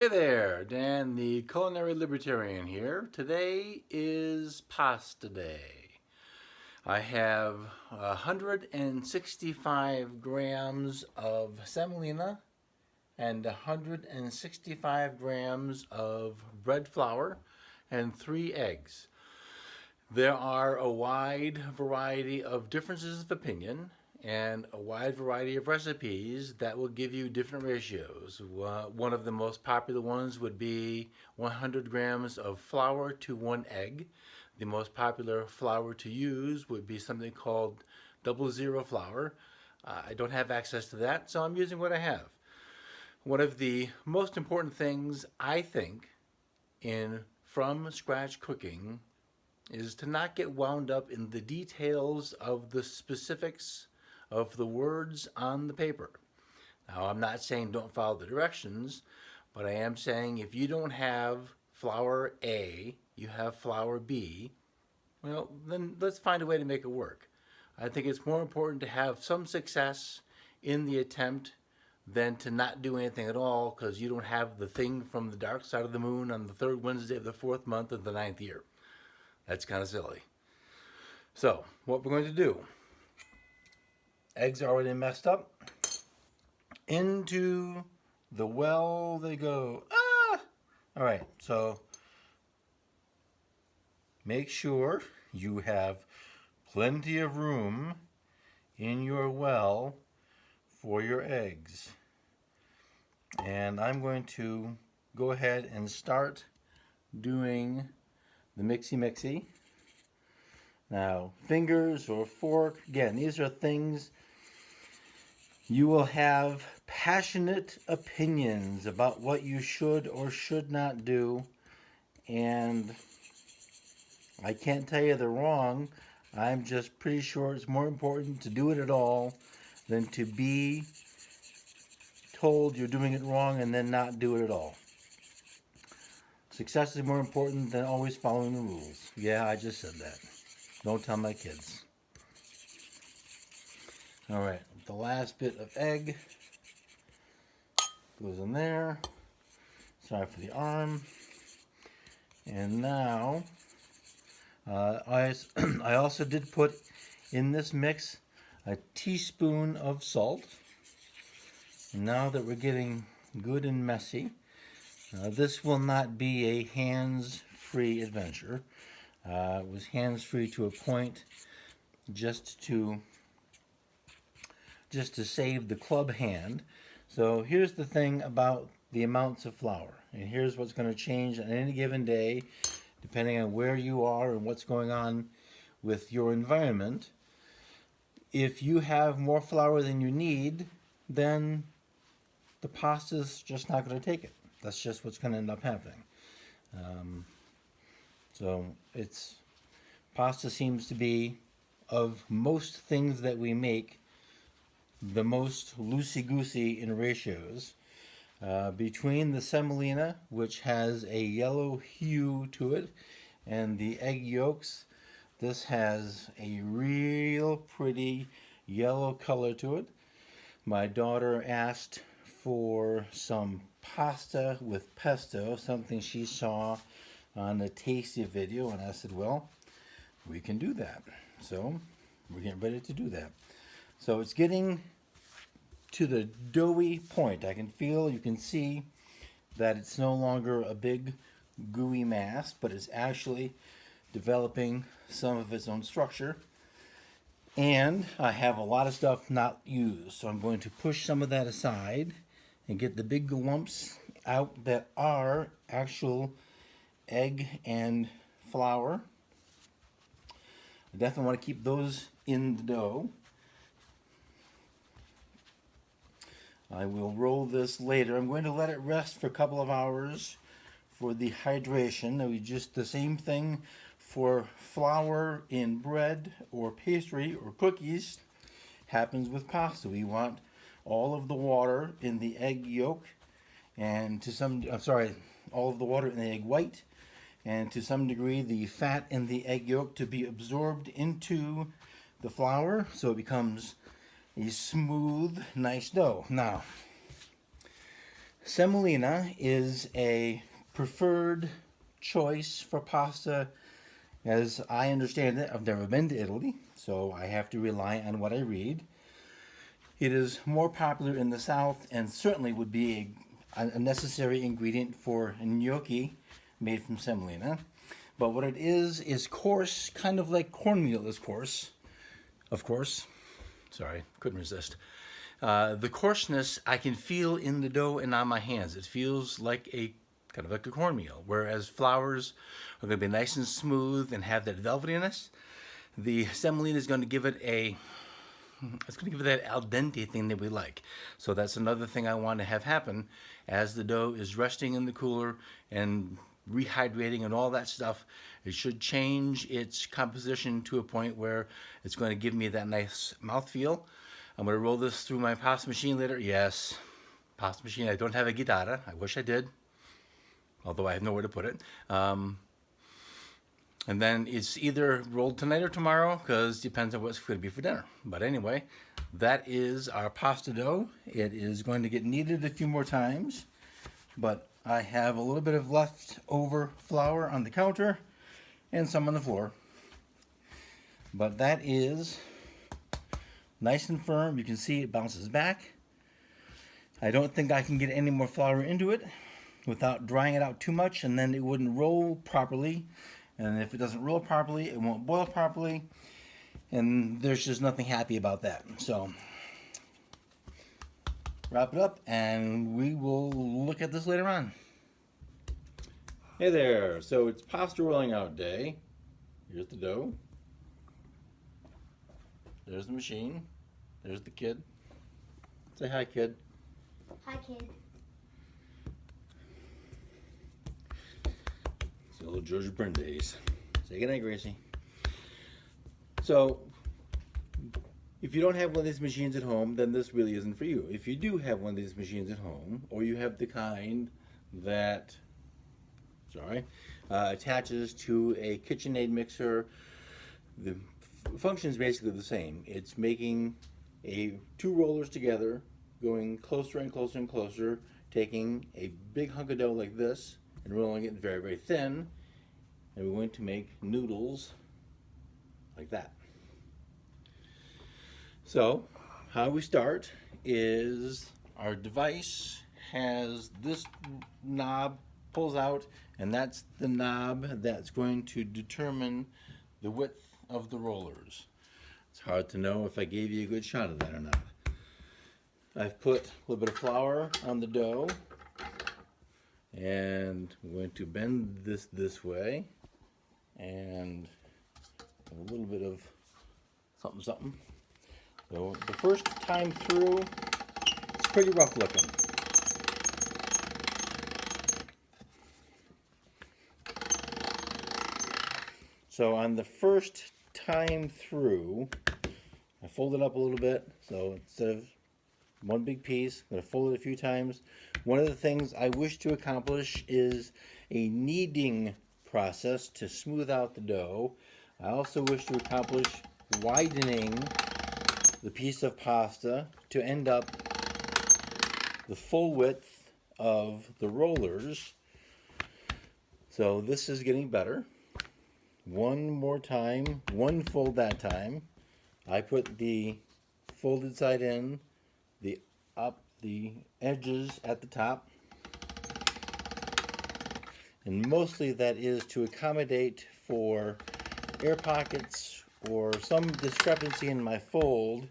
Hey there, Dan the Culinary Libertarian here. Today is pasta day. I have 165 grams of semolina and 165 grams of bread flour and 3 eggs. There are a wide variety of differences of opinion and a wide variety of recipes that will give you different ratios. One of the most popular ones would be 100 grams of flour to 1 egg. The most popular flour to use would be something called 00 flour. I don't have access to that, so I'm using what I have. One of the most important things I think in from scratch cooking is to not get wound up in the details of the specifics of the words on the paper. Now, I'm not saying don't follow the directions, but I am saying if you don't have flour A, you have flour B, well, then let's find a way to make it work. I think it's more important to have some success in the attempt than to not do anything at all because you don't have the thing from the dark side of the moon on the third Wednesday of the fourth month of the ninth year. That's kind of silly. So, what we're going to do, eggs are already messed up. Into the well they go. Ah! All right, so make sure you have plenty of room in your well for your eggs. And I'm going to go ahead and start doing the mixy. Now, fingers or fork, again, these are things you will have passionate opinions about what you should or should not do, and I can't tell you they're wrong. I'm just pretty sure it's more important to do it at all than to be told you're doing it wrong and then not do it at all. Success is more important than always following the rules. Yeah, I just said that. Don't tell my kids. All right, the last bit of egg goes in there. Sorry for the arm. And now, I also did put in this mix a teaspoon of salt. And now that we're getting good and messy, this will not be a hands-free adventure. It was hands-free to a point just to save the club hand. So here's the thing about the amounts of flour. And here's what's going to change on any given day, depending on where you are and what's going on with your environment. If you have more flour than you need, then the pasta's just not going to take it. That's just what's going to end up happening. So pasta seems to be, of most things that we make, the most loosey-goosey in ratios. Between the semolina, which has a yellow hue to it, and the egg yolks, this has a real pretty yellow color to it. My daughter asked for some pasta with pesto, something she saw on a tasty video, and I said, well, we can do that. So we're getting ready to do that. So it's getting to the doughy point. You can see that it's no longer a big gooey mass, but it's actually developing some of its own structure. And I have a lot of stuff not used, so I'm going to push some of that aside and get the big lumps out that are actual egg and flour. I definitely want to keep those in the dough. I will roll this later. I'm going to let it rest for a couple of hours for the hydration. We just the same thing for flour in bread or pastry or cookies happens with pasta. We want all of the water in the egg yolk and all of the water in the egg white, and to some degree the fat in the egg yolk to be absorbed into the flour so it becomes a smooth, nice dough. Now, Semolina is a preferred choice for pasta. As I understand it, I've never been to Italy, so I have to rely on what I read. It is more popular in the South and certainly would be a necessary ingredient for gnocchi made from semolina. But what it is coarse, kind of like cornmeal is coarse. Of course. Sorry, couldn't resist. The coarseness I can feel in the dough and on my hands. It feels like kind of like a cornmeal, whereas flours are going to be nice and smooth and have that velvetiness. The semolina is going to give it that al dente thing that we like. So that's another thing I want to have happen as the dough is resting in the cooler and rehydrating and all that stuff. It should change its composition to a point where it's going to give me that nice mouthfeel. I'm going to roll this through my pasta machine later. Yes, pasta machine. I don't have a guitarra. I wish I did, although I have nowhere to put it. And then it's either rolled tonight or tomorrow, because it depends on what's going to be for dinner. But anyway, that is our pasta dough. It is going to get kneaded a few more times, but I have a little bit of leftover flour on the counter and some on the floor. But that is nice and firm. You can see it bounces back. I don't think I can get any more flour into it without drying it out too much, and then it wouldn't roll properly. And if it doesn't roll properly, it won't boil properly. And there's just nothing happy about that. So wrap it up and we will look at this later on. Hey there, so it's pasta rolling out day. Here's the dough. There's the machine. There's the kid. Say hi, kid. Hi, kid. It's the old Georgia Byrne days. Say goodnight, Gracie. So, if you don't have one of these machines at home, then this really isn't for you. If you do have one of these machines at home, or you have the kind that attaches to a KitchenAid mixer, the function is basically the same. It's making two rollers together, going closer and closer and closer, taking a big hunk of dough like this and rolling it very, very thin, and we're going to make noodles like that. So how we start is our device has this knob pulls out, and that's the knob that's going to determine the width of the rollers. It's hard to know if I gave you a good shot of that or not. I've put a little bit of flour on the dough, and I'm going to bend this way, and a little bit of something. So the first time through, it's pretty rough looking. So on the first time through, I fold it up a little bit. So instead of one big piece, I'm going to fold it a few times. One of the things I wish to accomplish is a kneading process to smooth out the dough. I also wish to accomplish widening the piece of pasta to end up the full width of the rollers. So this is getting better. One more time, one fold that time. I put the folded side in, the edges at the top. And mostly that is to accommodate for air pockets or some discrepancy in my fold.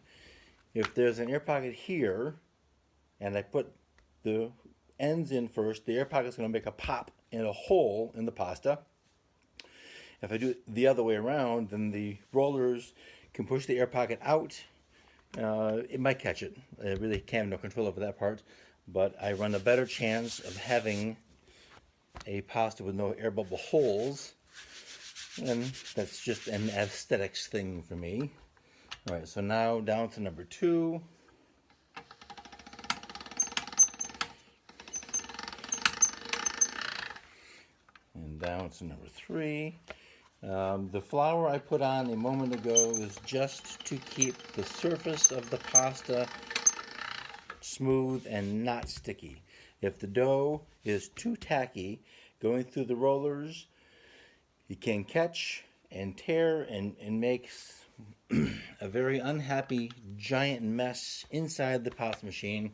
If there's an air pocket here and I put the ends in first, the air pocket's going to make a pop in a hole in the pasta. If I do it the other way around, then the rollers can push the air pocket out. It might catch it. I really can't have no control over that part, but I run a better chance of having a pasta with no air bubble holes, and that's just an aesthetics thing for me. All right, so now down to number 2. And down to number 3. The flour I put on a moment ago is just to keep the surface of the pasta smooth and not sticky. If the dough is too tacky, going through the rollers, it can catch and tear and makes a very unhappy giant mess inside the pasta machine.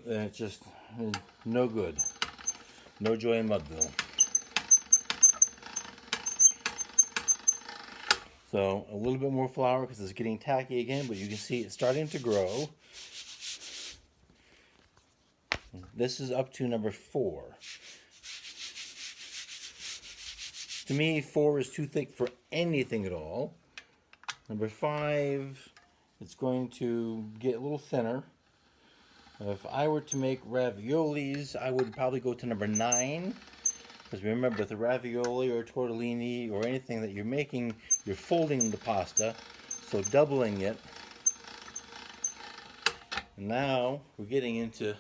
It's just no good. No joy in Mudville. So a little bit more flour because it's getting tacky again, but you can see it's starting to grow. This is up to number 4. To me, 4 is too thick for anything at all. Number 5, it's going to get a little thinner. If I were to make raviolis, I would probably go to number 9. Because remember, with a ravioli or tortellini or anything that you're making, you're folding the pasta, so doubling it. And now we're getting into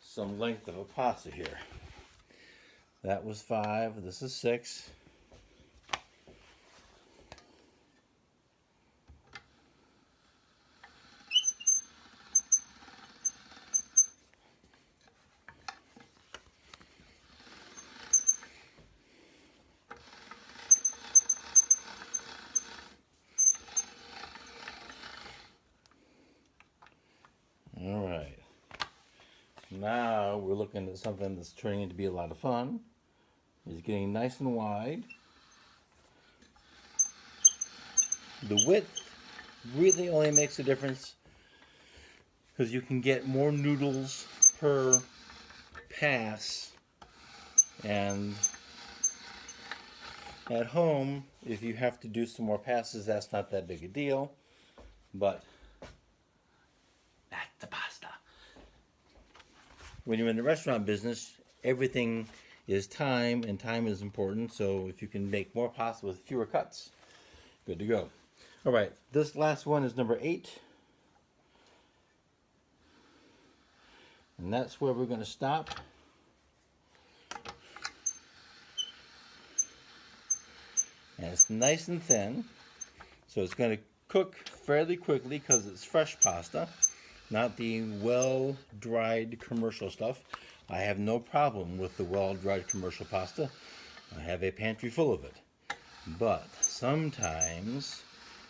some length of a pasta here. That was 5, this is 6. All right. Now we're looking at something that's turning into be a lot of fun. It's getting nice and wide. The width really only makes a difference because you can get more noodles per pass, and at home, if you have to do some more passes, that's not that big a deal. But that's the pasta. When you're in the restaurant business, everything is time, and time is important. So if you can make more pasta with fewer cuts, good to go. All right, this last one is number 8. And that's where we're going to stop. And it's nice and thin, so it's going to cook fairly quickly because it's fresh pasta, not the well-dried commercial stuff. I have no problem with the well-dried commercial pasta. I have a pantry full of it. But sometimes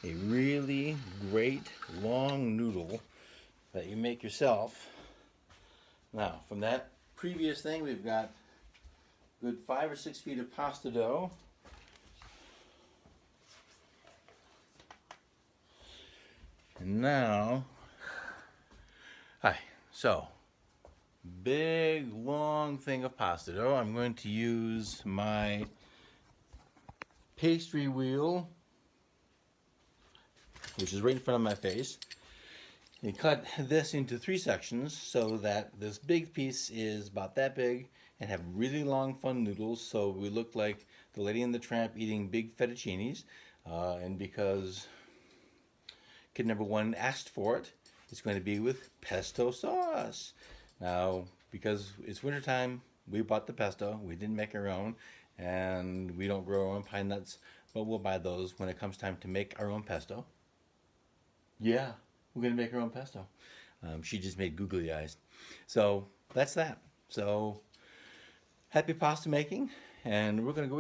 a really great long noodle that you make yourself. Now, from that previous thing, we've got a good 5 or 6 feet of pasta dough. And now, so big long thing of pasta dough. I'm going to use my pastry wheel, which is right in front of my face. You cut this into 3 sections so that this big piece is about that big and have really long fun noodles, so we look like the Lady and the Tramp eating big fettuccinis. And because kid number 1 asked for it, it's going to be with pesto sauce. Now, because it's wintertime, we bought the pesto. We didn't make our own, and we don't grow our own pine nuts, but we'll buy those when it comes time to make our own pesto. Yeah, we're going to make our own pesto. She just made googly eyes. So that's that. So happy pasta making, and we're going to go eat.